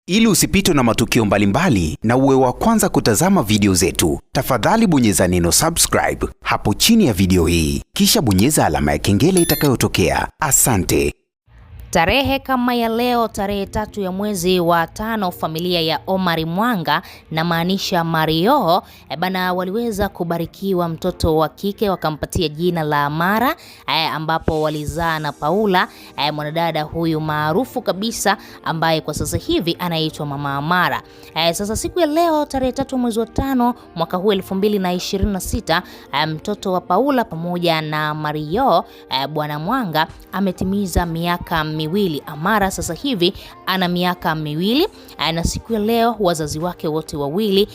Ili usipitwe na matukio mbalimbali na uwe wa kwanza kutazama video zetu, tafadhali bonyeza neno subscribe hapo chini ya video hii, kisha bonyeza alama ya kengele itakayotokea. Asante. Tarehe kama ya leo, tarehe 3 ya mwezi wa 5, familia ya Omar Mwanga na maanisha Mario bana waliweza kubarikiwa mtoto wa kike, wakampatia jina la Amara ambapo walizaa na Paula, mwanadada huyu maarufu kabisa ambaye kwa sasa hivi anaitwa Mama Amara. Sasa siku ya leo tarehe 3 mwezi wa 5 mwaka huu 2026, mtoto wa Paula pamoja na Mario bwana Mwanga ametimiza miaka miwili. Amara sasa hivi ana miaka miwili na siku ya leo wazazi wake wote wawili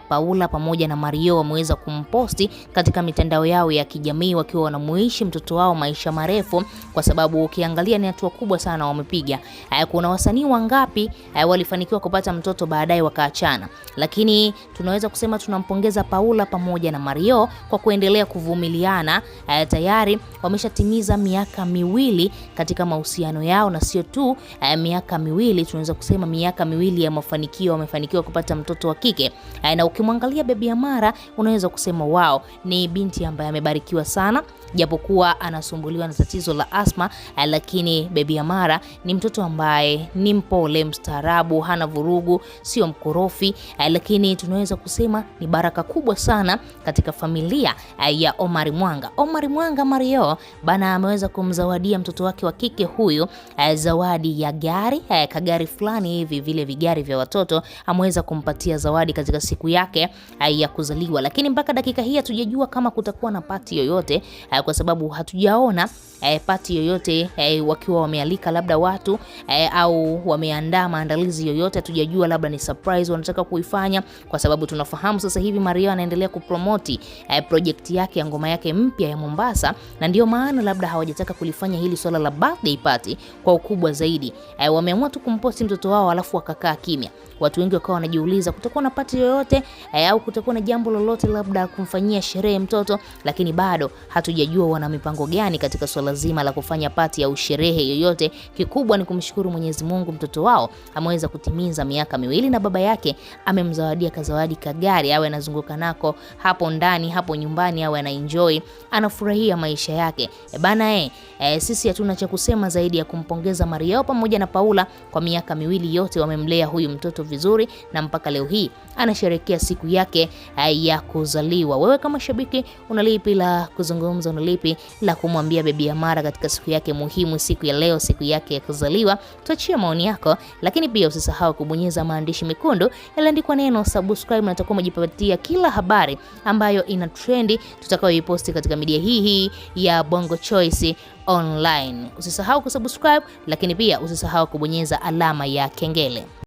Paula pamoja na Mario wameweza kumposti katika mitandao yao ya kijamii wakiwa wanamuishi mtoto wao maisha marefu, kwa sababu ukiangalia ni hatua kubwa sana wamepiga. Kuna wasanii wangapi walifanikiwa kupata mtoto baadaye wakaachana, lakini tunaweza kusema tunampongeza Paula pamoja na Mario kwa kuendelea kuvumiliana. Tayari wameshatimiza miaka miwili katika mahusiano yao, na sio tu miaka miwili, tunaweza kusema miaka miwili ya mafanikio. Wamefanikiwa kupata mtoto wa kike, na ukimwangalia Baby Amara unaweza kusema wao ni binti ambaye amebarikiwa sana, japokuwa anasumbuliwa na tatizo la asma, lakini Baby Amara ni mtoto ambaye ni mpole, mstaarabu, hana vurugu, sio mkorofi, lakini tunaweza kusema ni baraka kubwa sana katika familia ya Omar Mwanga. Omar Mwanga Mario bana ameweza kumzawadia mtoto wake wa kike huyu zawadi ya gari, kagari fulani hivi, vile vigari vya watoto, ameweza kumpatia zawadi katika siku yake ya kuzaliwa. Lakini mpaka dakika hii hatujajua kama kutakuwa na party yoyote, kwa sababu hatujaona party yoyote wakiwa wamealika labda watu au wameandaa maandalizi yoyote. Hatujajua, labda ni surprise wanataka kuifanya, kwa sababu tunafahamu sasa hivi Mario anaendelea kupromote project yake ya ngoma yake mpya ya Mombasa, na ndio maana labda hawajataka kulifanya hili swala la birthday party kwa ukubwa zaidi. Wameamua tu kumposti mtoto wao alafu wakakaa kimya. Watu wengi wakawa wanajiuliza kutakuwa na party yoyote au kutakuwa na jambo lolote labda kumfanyia sherehe mtoto, lakini bado hatujajua wana mipango gani katika swala zima la kufanya party au sherehe yoyote. Kikubwa ni kumshukuru Mwenyezi Mungu, mtoto wao ameweza kutimiza miaka miwili na baba yake amemzawadia kazawadi kagari, awe anazunguka nako hapo ndani, hapo nyumbani, awe anaenjoy, anafurahia maisha yake. Bana sisi hatuna cha kusema zaidi ya kumpongeza Mario pamoja na Paula kwa miaka miwili yote wamemlea huyu mtoto vizuri, na mpaka leo hii anasherehekea siku yake ya kuzaliwa. Wewe kama shabiki unalipi la kuzungumza, unalipi la kumwambia Baby Amara katika siku yake muhimu, siku ya leo, siku yake ya kuzaliwa? Tuachie maoni yako, lakini pia usisahau kubonyeza maandishi mekundu yaliyoandikwa neno subscribe, na utakuwa umejipatia kila habari ambayo ina trendi tutakayoiposti katika media hii ya Bongo Choice Online. Usisahau kusubscribe, lakini pia usisahau kubonyeza alama ya kengele.